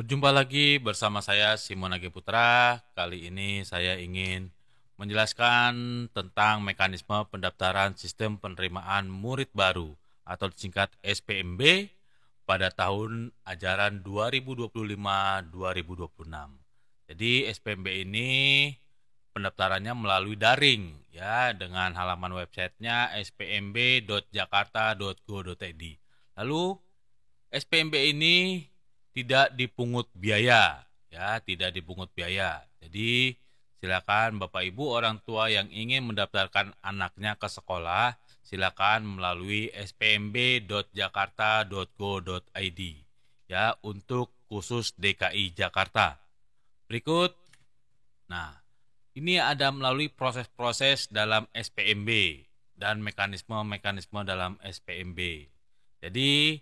Berjumpa lagi bersama saya Simon Agi Putra. Kali ini saya ingin menjelaskan tentang mekanisme pendaftaran sistem penerimaan murid baru atau disingkat SPMB pada tahun ajaran 2025-2026. Jadi SPMB ini pendaftarannya melalui daring ya dengan halaman websitenya spmb.jakarta.go.id. Lalu SPMB ini tidak dipungut biaya, ya, tidak dipungut biaya. Jadi silakan Bapak Ibu orang tua yang ingin mendaftarkan anaknya ke sekolah, silakan melalui spmb.jakarta.go.id ya untuk khusus DKI Jakarta. Berikut, nah ini ada melalui proses-proses dalam SPMB dan mekanisme-mekanisme dalam SPMB. Jadi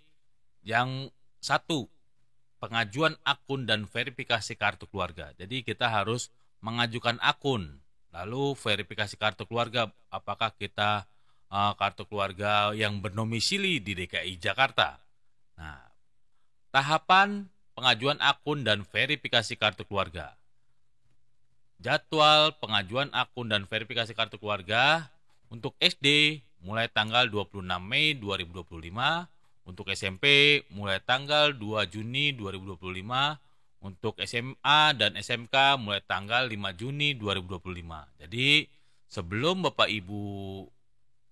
yang satu, pengajuan akun dan verifikasi kartu keluarga. Jadi kita harus mengajukan akun, lalu verifikasi kartu keluarga, apakah kita kartu keluarga yang bernomisili di DKI Jakarta. Nah, tahapan pengajuan akun dan verifikasi kartu keluarga. Jadwal pengajuan akun dan verifikasi kartu keluarga untuk SD mulai tanggal 26 Mei 2025, untuk SMP mulai tanggal 2 Juni 2025, untuk SMA dan SMK mulai tanggal 5 Juni 2025. Jadi sebelum Bapak Ibu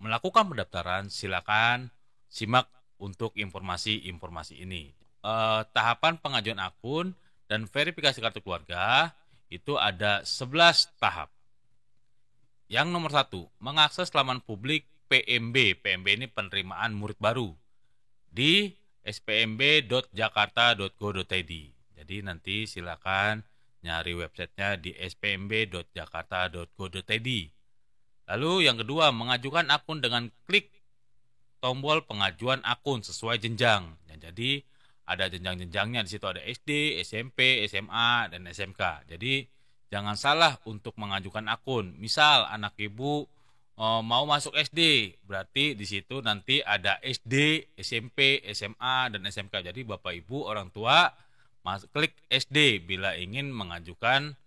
melakukan pendaftaran, silakan simak untuk informasi-informasi ini. Tahapan pengajuan akun dan verifikasi kartu keluarga itu ada 11 tahap. Yang nomor 1, mengakses laman publik PMB. PMB ini penerimaan murid baru di spmb.jakarta.go.id. Jadi nanti silakan nyari websitenya di spmb.jakarta.go.id. Lalu yang kedua, mengajukan akun dengan klik tombol pengajuan akun sesuai jenjang. Jadi ada jenjang-jenjangnya, di situ ada SD, SMP, SMA, dan SMK. Jadi jangan salah untuk mengajukan akun. Misal anak ibu mau masuk SD, berarti di situ nanti ada SD, SMP, SMA, dan SMK. Jadi Bapak Ibu orang tua klik SD bila ingin mengajukan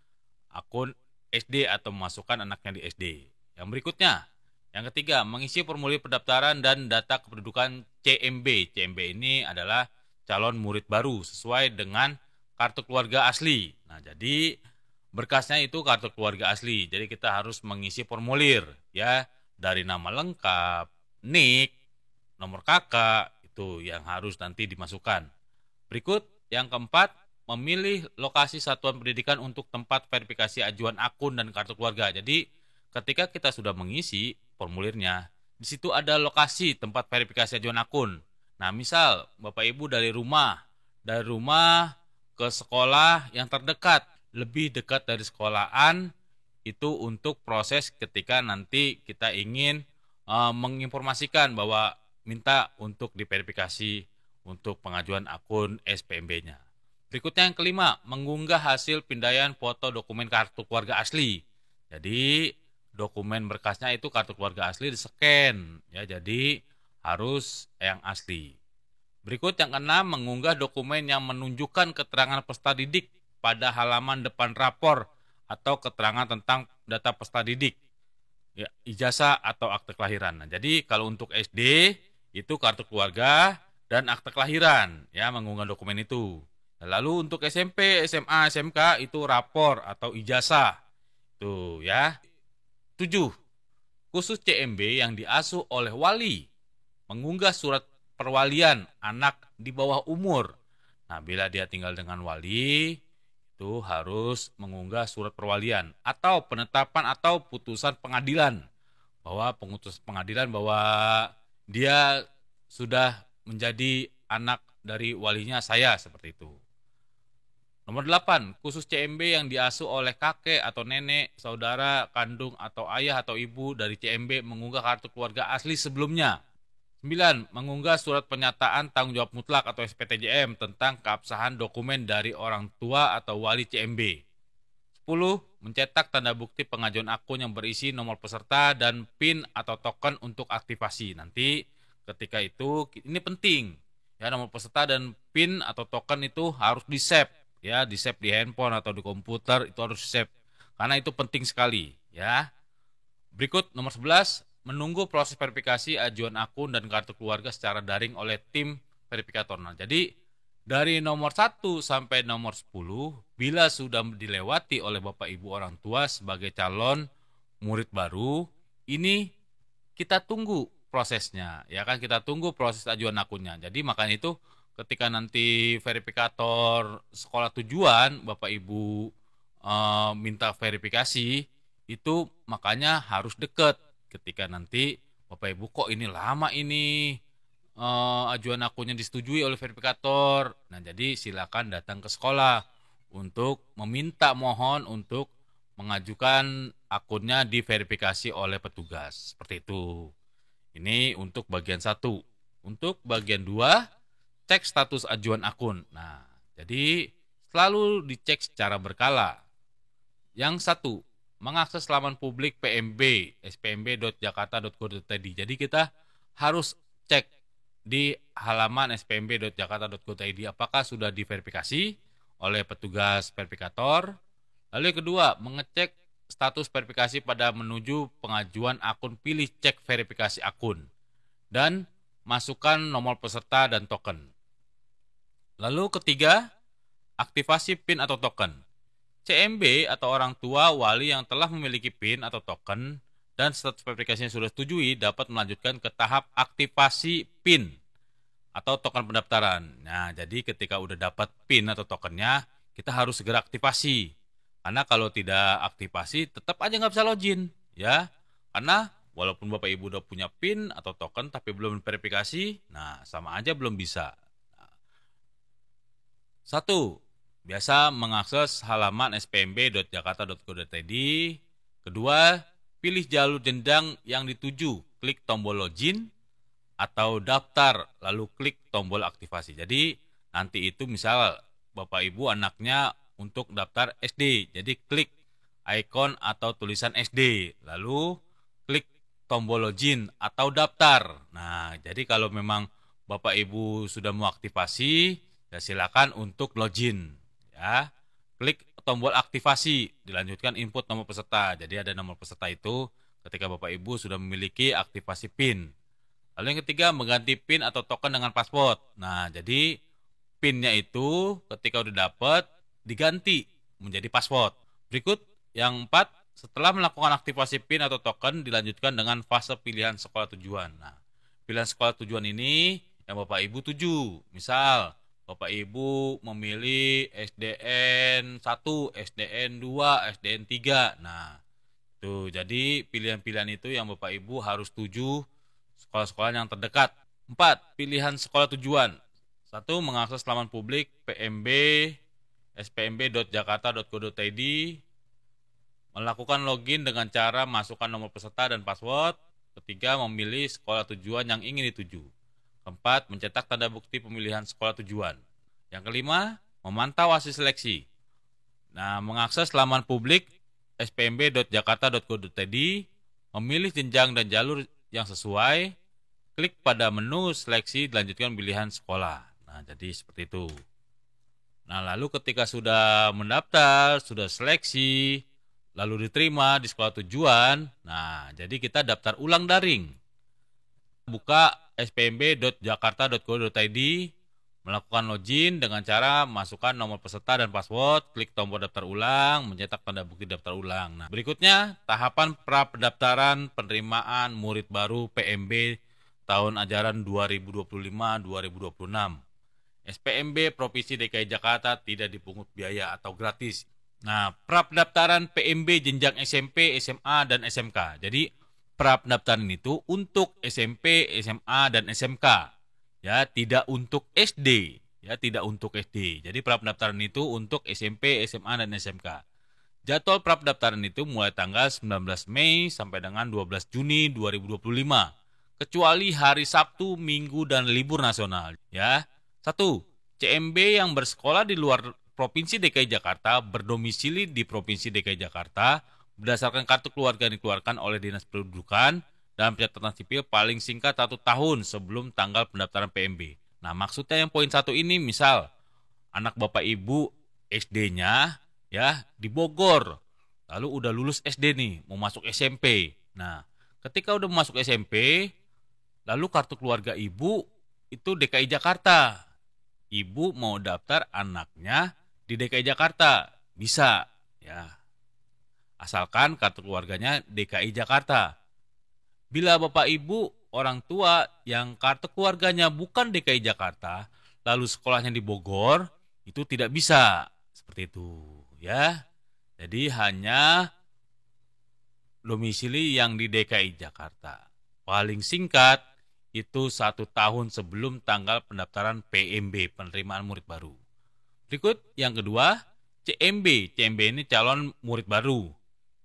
akun SD atau memasukkan anaknya di SD. Yang berikutnya, yang ketiga, mengisi formulir pendaftaran dan data kependudukan CMB. CMB ini adalah calon murid baru sesuai dengan kartu keluarga asli. Nah, jadi berkasnya itu kartu keluarga asli. Jadi kita harus mengisi formulir ya dari nama lengkap, NIK, nomor kakak, itu yang harus nanti dimasukkan. Berikut yang keempat, memilih lokasi satuan pendidikan untuk tempat verifikasi ajuan akun dan kartu keluarga. Jadi ketika kita sudah mengisi formulirnya, di situ ada lokasi tempat verifikasi ajuan akun. Nah, misal Bapak Ibu dari rumah ke sekolah yang terdekat, lebih dekat dari sekolahan, itu untuk proses ketika nanti kita ingin menginformasikan bahwa minta untuk diverifikasi untuk pengajuan akun SPMB-nya. Berikutnya yang kelima, mengunggah hasil pindaian foto dokumen kartu keluarga asli. Jadi dokumen berkasnya itu kartu keluarga asli di-scan ya, jadi harus yang asli. Berikut yang keenam, mengunggah dokumen yang menunjukkan keterangan peserta didik pada halaman depan rapor atau keterangan tentang data peserta didik, ya, ijazah atau akte kelahiran. Nah, jadi kalau untuk SD itu kartu keluarga dan akte kelahiran, ya, mengunggah dokumen itu. Lalu untuk SMP, SMA, SMK itu rapor atau ijazah, tuh ya. 7. Khusus CMB yang diasuh oleh wali, mengunggah surat perwalian anak di bawah umur. Nah, bila dia tinggal dengan wali, itu harus mengunggah surat perwalian atau penetapan atau putusan pengadilan bahwa dia sudah menjadi anak dari walinya saya, seperti itu. Nomor 8, khusus CMB yang diasuh oleh kakek atau nenek, saudara kandung atau ayah atau ibu dari CMB mengunggah kartu keluarga asli sebelumnya. 9, mengunggah surat pernyataan tanggung jawab mutlak atau SPTJM tentang keabsahan dokumen dari orang tua atau wali CMB. 10, mencetak tanda bukti pengajuan akun yang berisi nomor peserta dan PIN atau token untuk aktivasi. Nanti ketika itu, ini penting, ya, nomor peserta dan PIN atau token itu harus di-save ya, di save di handphone atau di komputer, itu harus save karena itu penting sekali ya. Berikut nomor 11, menunggu proses verifikasi ajuan akun dan kartu keluarga secara daring oleh tim verifikator. Nah, jadi dari nomor 1 sampai nomor 10, bila sudah dilewati oleh Bapak Ibu orang tua sebagai calon murid baru, ini kita tunggu prosesnya, ya kan, kita tunggu proses ajuan akunnya. Jadi makanya itu ketika nanti verifikator sekolah tujuan Bapak Ibu minta verifikasi, itu makanya harus deket. Ketika nanti Bapak Ibu kok ini lama ini ajuan akunnya disetujui oleh verifikator. Nah, jadi silakan datang ke sekolah untuk mohon untuk mengajukan akunnya diverifikasi oleh petugas. Seperti itu. Ini untuk bagian 1. Untuk bagian 2, cek status ajuan akun. Nah, jadi selalu dicek secara berkala. Yang 1, mengakses laman publik PMB, spmb.jakarta.go.id. Jadi kita harus cek di halaman spmb.jakarta.go.id apakah sudah diverifikasi oleh petugas verifikator. Lalu yang kedua, mengecek status verifikasi pada menuju pengajuan akun, pilih cek verifikasi akun dan masukkan nomor peserta dan token. Lalu ketiga, aktivasi PIN atau token. CMB atau orang tua wali yang telah memiliki PIN atau token dan status verifikasinya sudah setujui dapat melanjutkan ke tahap aktivasi PIN atau token pendaftaran. Nah, jadi ketika udah dapat PIN atau tokennya, kita harus segera aktivasi. Karena kalau tidak aktivasi, tetap aja nggak bisa login, ya. Karena walaupun Bapak Ibu udah punya PIN atau token, tapi belum verifikasi, nah sama aja belum bisa. 1. Biasa mengakses halaman spmb.jakarta.go.id. Kedua, pilih jalur jenjang yang dituju, klik tombol login atau daftar, lalu klik tombol aktivasi. Jadi nanti itu misal Bapak Ibu anaknya untuk daftar SD, jadi klik ikon atau tulisan SD, lalu klik tombol login atau daftar. Nah, jadi kalau memang Bapak Ibu sudah mau aktivasi, ya silakan untuk login, ya. Klik tombol aktivasi, dilanjutkan input nomor peserta. Jadi ada nomor peserta itu ketika Bapak Ibu sudah memiliki aktivasi PIN. Lalu yang ketiga, mengganti PIN atau token dengan password. Nah, jadi PIN-nya itu ketika udah dapat diganti menjadi password. Berikut yang 4, setelah melakukan aktivasi PIN atau token dilanjutkan dengan fase pilihan sekolah tujuan. Nah, pilihan sekolah tujuan ini yang Bapak Ibu tuju. Misal Bapak Ibu memilih SDN 1, SDN 2, SDN 3. Nah, tuh jadi pilihan-pilihan itu yang Bapak Ibu harus tuju sekolah-sekolah yang terdekat. 4, pilihan sekolah tujuan. 1, mengakses laman publik PMB spmb.jakarta.go.id, melakukan login dengan cara masukkan nomor peserta dan password. Ketiga, memilih sekolah tujuan yang ingin dituju. Keempat, mencetak tanda bukti pemilihan sekolah tujuan. Yang kelima, memantau hasil seleksi. Nah, mengakses laman publik spmb.jakarta.go.id, memilih jenjang dan jalur yang sesuai, klik pada menu seleksi, dilanjutkan pilihan sekolah. Nah, jadi seperti itu. Nah, lalu ketika sudah mendaftar, sudah seleksi, lalu diterima di sekolah tujuan, nah, jadi kita daftar ulang daring. Buka spmb.jakarta.go.id, melakukan login dengan cara masukkan nomor peserta dan password, klik tombol daftar ulang, mencetak tanda bukti daftar ulang. Nah, berikutnya tahapan pra pendaftaran penerimaan murid baru PMB tahun ajaran 2025-2026. SPMB Provinsi DKI Jakarta tidak dipungut biaya atau gratis. Nah, pra pendaftaran PMB jenjang SMP, SMA, dan SMK. Jadi pra pendaftaran itu untuk SMP, SMA, dan SMK. Ya, tidak untuk SD. Ya, tidak untuk SD. Jadi pra pendaftaran itu untuk SMP, SMA, dan SMK. Jadwal pra pendaftaran itu mulai tanggal 19 Mei sampai dengan 12 Juni 2025. Kecuali hari Sabtu, Minggu, dan libur nasional. Ya. 1. CMB yang bersekolah di luar Provinsi DKI Jakarta berdomisili di Provinsi DKI Jakarta berdasarkan kartu keluarga yang dikeluarkan oleh Dinas Pendudukan dan pencatatan sipil paling singkat 1 tahun sebelum tanggal pendaftaran PMB. Nah, maksudnya yang poin 1 ini misal anak Bapak Ibu SD-nya ya di Bogor. Lalu udah lulus SD nih, mau masuk SMP. Nah, ketika udah masuk SMP, lalu kartu keluarga ibu itu DKI Jakarta. Ibu mau daftar anaknya di DKI Jakarta, bisa ya. Asalkan kartu keluarganya DKI Jakarta. Bila Bapak Ibu orang tua yang kartu keluarganya bukan DKI Jakarta, lalu sekolahnya di Bogor, itu tidak bisa. Seperti itu, ya. Jadi hanya domisili yang di DKI Jakarta. Paling singkat itu 1 tahun sebelum tanggal pendaftaran PMB, penerimaan murid baru. Berikut yang kedua, CMB. CMB ini calon murid baru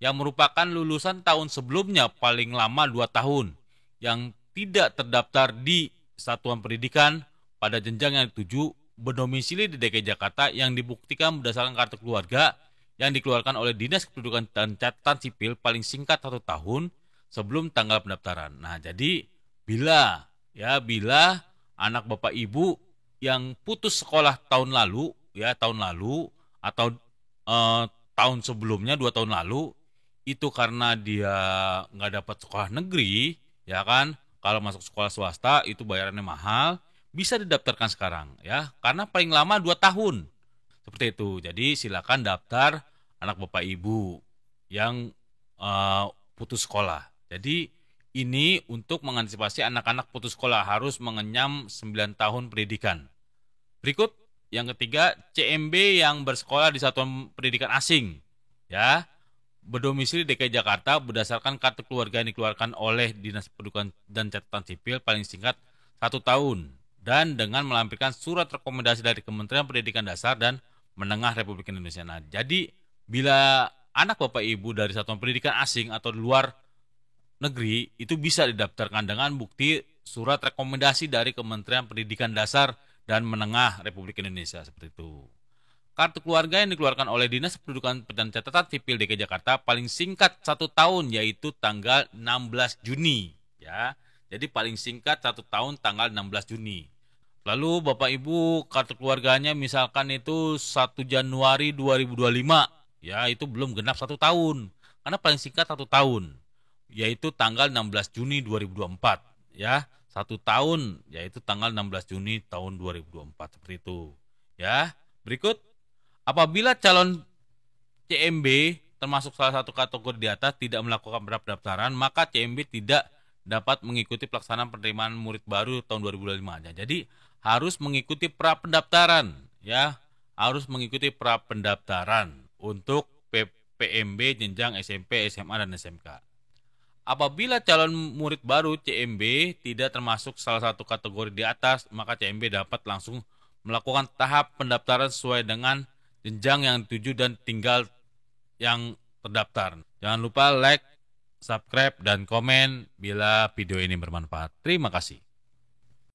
yang merupakan lulusan tahun sebelumnya paling lama 2 tahun yang tidak terdaftar di satuan pendidikan pada jenjang yang dituju, berdomisili di DKI Jakarta yang dibuktikan berdasarkan kartu keluarga yang dikeluarkan oleh Dinas Kependudukan dan Catatan Sipil paling singkat 1 tahun sebelum tanggal pendaftaran. Nah, jadi bila anak Bapak Ibu yang putus sekolah tahun lalu atau tahun sebelumnya 2 tahun lalu itu karena dia nggak dapat sekolah negeri, ya kan? Kalau masuk sekolah swasta itu bayarannya mahal, bisa didaftarkan sekarang, ya. Karena paling lama 2 tahun. Seperti itu. Jadi silakan daftar anak Bapak Ibu yang putus sekolah. Jadi ini untuk mengantisipasi anak-anak putus sekolah harus mengenyam 9 tahun pendidikan. Berikut yang ketiga, CMB yang bersekolah di satuan pendidikan asing, ya. Berdomisili DKI Jakarta berdasarkan kartu keluarga yang dikeluarkan oleh Dinas Kependudukan dan Catatan Sipil paling singkat 1 tahun dan dengan melampirkan surat rekomendasi dari Kementerian Pendidikan Dasar dan Menengah Republik Indonesia. Nah, jadi bila anak Bapak Ibu dari satuan pendidikan asing atau di luar negeri itu bisa didaftarkan dengan bukti surat rekomendasi dari Kementerian Pendidikan Dasar dan Menengah Republik Indonesia, seperti itu. Kartu keluarga yang dikeluarkan oleh Dinas Kependudukan dan Catatan Sipil DKI Jakarta paling singkat 1 tahun yaitu tanggal 16 Juni, ya. Jadi paling singkat 1 tahun tanggal 16 Juni. Lalu Bapak Ibu kartu keluarganya misalkan itu 1 Januari 2025, ya itu belum genap 1 tahun. Karena paling singkat 1 tahun yaitu tanggal 16 Juni 2024, ya. 1 tahun yaitu tanggal 16 Juni tahun 2024, seperti itu, ya. Berikut, apabila calon CMB termasuk salah satu kategori di atas tidak melakukan pendaftaran, maka CMB tidak dapat mengikuti pelaksanaan penerimaan murid baru tahun 2025. Jadi harus mengikuti pra pendaftaran, ya, harus mengikuti pra pendaftaran untuk PMB jenjang SMP, SMA, dan SMK. Apabila calon murid baru CMB tidak termasuk salah satu kategori di atas, maka CMB dapat langsung melakukan tahap pendaftaran sesuai dengan jenjang yang dituju dan tinggal yang terdaftar. Jangan lupa like, subscribe, dan komen bila video ini bermanfaat. Terima kasih.